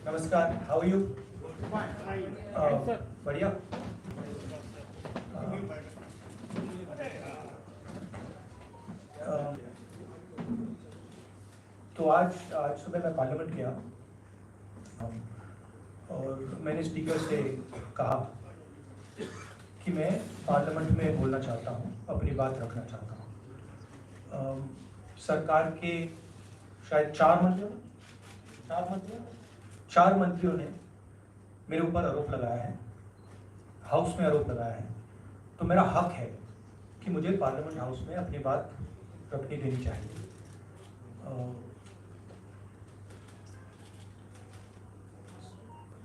नमस्कार, how are you? बढ़िया। तो आज सुबह मैं पार्लियामेंट गया और मैंने स्पीकर से कहा कि मैं पार्लियामेंट में बोलना चाहता हूँ, अपनी बात रखना चाहता हूँ। सरकार के शायद चार मंत्रियों ने मेरे ऊपर आरोप लगाया है, हाउस में आरोप लगाया है, तो मेरा हक है कि मुझे पार्लियामेंट हाउस में अपनी बात रखनी देनी चाहिए।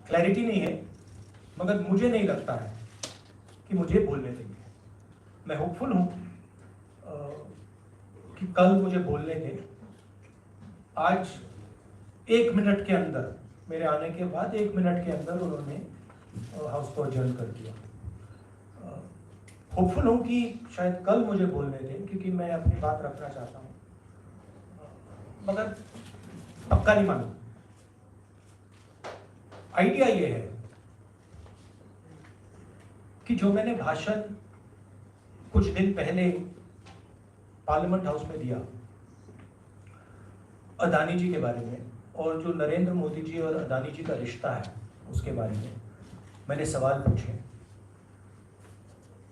क्लैरिटी नहीं है, मगर मुझे नहीं लगता है कि मुझे बोलने देंगे। मैं होपफुल हूँ कि कल मुझे बोलने दें। आज 1 मिनट के अंदर, मेरे आने के बाद 1 मिनट के अंदर उन्होंने हाउस को अडजर्न कर दिया। होपफुल हूँ कि शायद कल मुझे बोलने दें, क्योंकि मैं अपनी बात रखना चाहता हूँ, मगर पक्का नहीं मानूं। आइडिया ये है कि जो मैंने भाषण कुछ दिन पहले पार्लियामेंट हाउस में दिया अदानी जी के बारे में, और जो नरेंद्र मोदी जी और अदानी जी का रिश्ता है उसके बारे में मैंने सवाल पूछे,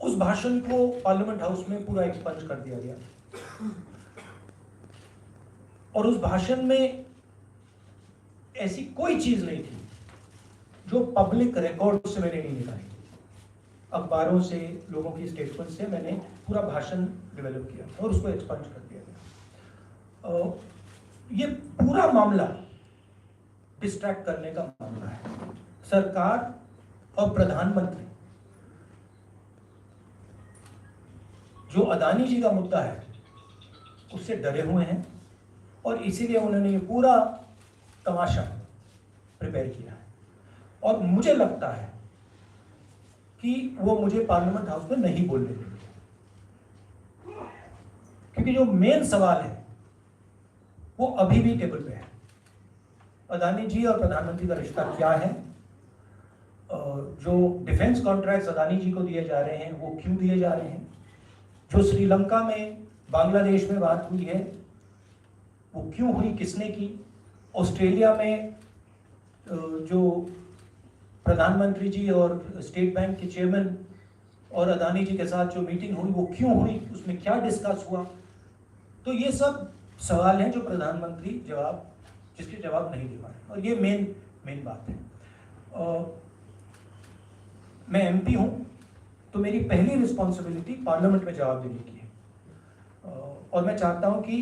उस भाषण को पार्लियामेंट हाउस में पूरा एक्सपंज कर दिया गया। और उस भाषण में ऐसी कोई चीज नहीं थी जो पब्लिक रिकॉर्ड से मैंने नहीं निकाली। अखबारों से, लोगों की स्टेटमेंट से मैंने पूरा भाषण डेवलप किया और उसको एक्सपंज कर दिया गया। ये पूरा मामला डिस्ट्रैक्ट करने का मामला है। सरकार और प्रधानमंत्री जो अदानी जी का मुद्दा है उससे डरे हुए हैं, और इसीलिए उन्होंने ये पूरा तमाशा प्रिपेयर किया है। और मुझे लगता है कि वो मुझे पार्लियामेंट हाउस में नहीं बोलने देंगे, क्योंकि जो मेन सवाल है वो अभी भी टेबल पे है। अदानी जी और प्रधानमंत्री का रिश्ता क्या है? जो डिफेंस कॉन्ट्रैक्ट्स अदानी जी को दिए जा रहे हैं वो क्यों दिए जा रहे हैं? जो श्रीलंका में, बांग्लादेश में बात हुई है वो क्यों हुई, किसने की? ऑस्ट्रेलिया में जो प्रधानमंत्री जी और स्टेट बैंक के चेयरमैन और अदानी जी के साथ जो मीटिंग हुई वो क्यों हुई, उसमें क्या डिस्कस हुआ? तो ये सब सवाल हैं जो प्रधानमंत्री जिसके जवाब नहीं दे पा रहे, और ये मेन बात है। मैं एमपी हूं, तो मेरी पहली रिस्पॉन्सिबिलिटी पार्लियामेंट में जवाब देने की है, और मैं चाहता हूं कि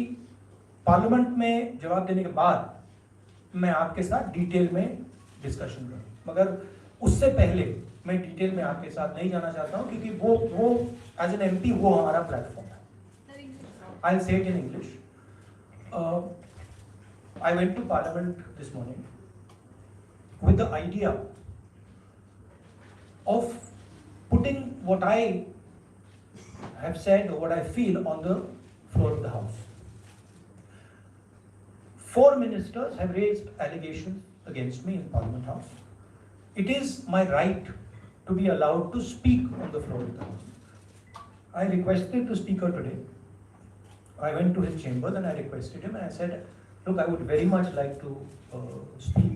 पार्लियामेंट में जवाब देने के बाद मैं आपके साथ डिटेल में डिस्कशन करूं। मगर उससे पहले मैं डिटेल में आपके साथ नहीं जाना चाहता हूं, क्योंकि वो एज एन एमपी वो हमारा प्लेटफॉर्म है। I will say it in English. I went to Parliament this morning with the idea of putting what I have said or what I feel on the floor of the House. 4 ministers have raised allegations against me in Parliament House. It is my right to be allowed to speak on the floor of the House. I requested the Speaker today. I went to his chambers and I requested him and I said, look, I would very much like to speak.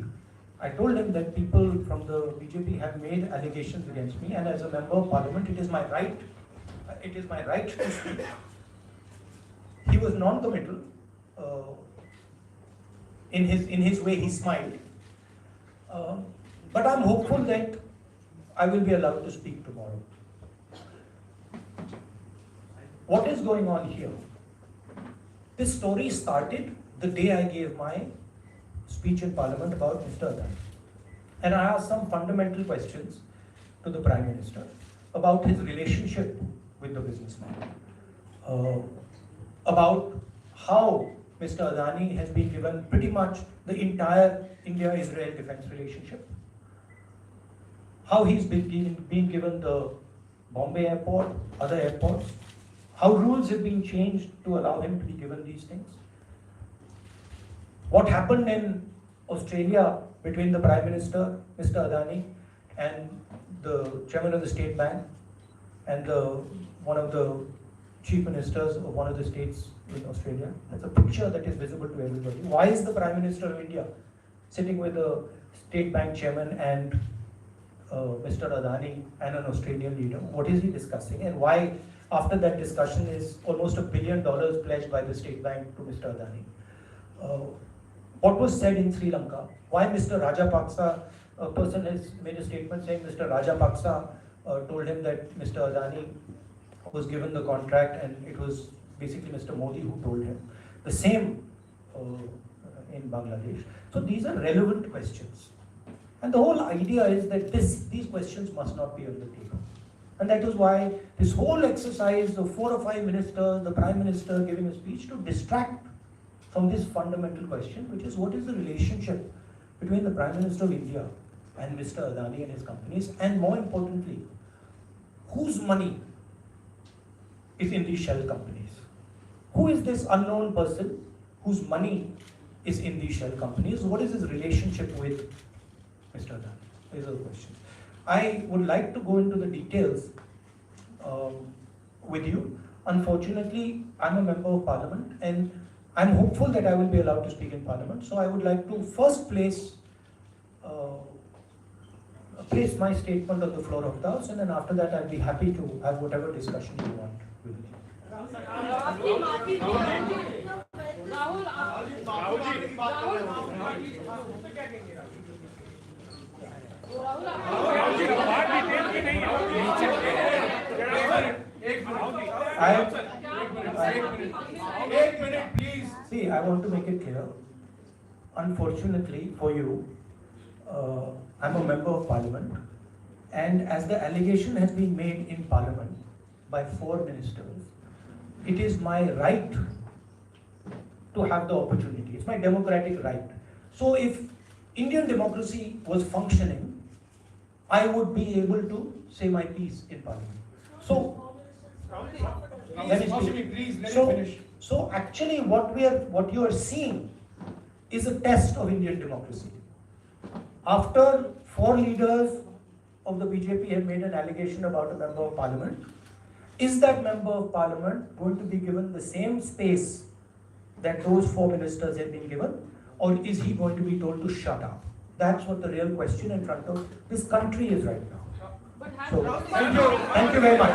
I told him that people from the BJP have made allegations against me, and as a member of parliament, it is my right. It is my right to speak. He was non-committal. In his way, he smiled. But I'm hopeful that I will be allowed to speak tomorrow. What is going on here? This story started the day I gave my speech in Parliament about Mr. Adani. And I asked some fundamental questions to the Prime Minister about his relationship with the businessman, about how Mr. Adani has been given pretty much the entire India-Israel defense relationship, how he's been given the Bombay airport, other airports, how rules have been changed to allow him to be given these things. What happened in Australia between the Prime Minister, Mr. Adani, and the Chairman of the State Bank, and one of the Chief Ministers of one of the states in Australia. That's a picture that is visible to everybody. Why is the Prime Minister of India sitting with the State Bank Chairman and Mr. Adani and an Australian leader? What is he discussing, and why after that discussion is almost $1 billion pledged by the State Bank to Mr. Adani? What was said in Sri Lanka? Why Mr. Rajapaksa, a person has made a statement saying Mr. Rajapaksa told him that Mr. Adani was given the contract and it was basically Mr. Modi who told him. The same in Bangladesh. So these are relevant questions. And the whole idea is that these questions must not be on the table. And that is why this whole exercise of 4 or 5 ministers, the Prime Minister giving a speech to distract from this fundamental question, which is what is the relationship between the Prime Minister of India and Mr. Adani and his companies, and more importantly, whose money is in these shell companies? Who is this unknown person whose money is in these shell companies? What is his relationship with Mr. Adani? These are the questions. I would like to go into the details with you. Unfortunately, I'm a member of Parliament and I'm hopeful that I will be allowed to speak in Parliament. So I would like to first place my statement on the floor of the House, and then after that I'll be happy to have whatever discussion you want with me. एक minute, please. See, I want to make it clear. Unfortunately for you, I'm a member of Parliament, and as the allegation has been made in Parliament by 4 ministers, it is my right to have the opportunity. It's my democratic right. So if Indian democracy was functioning, I would be able to say my piece in Parliament. So, let me finish. So actually what you are seeing is a test of Indian democracy. After 4 leaders of the BJP have made an allegation about a member of Parliament, is that member of Parliament going to be given the same space that those 4 ministers have been given, or is he going to be told to shut up? That's what the real question in front of this country is right now. So, thank you very much.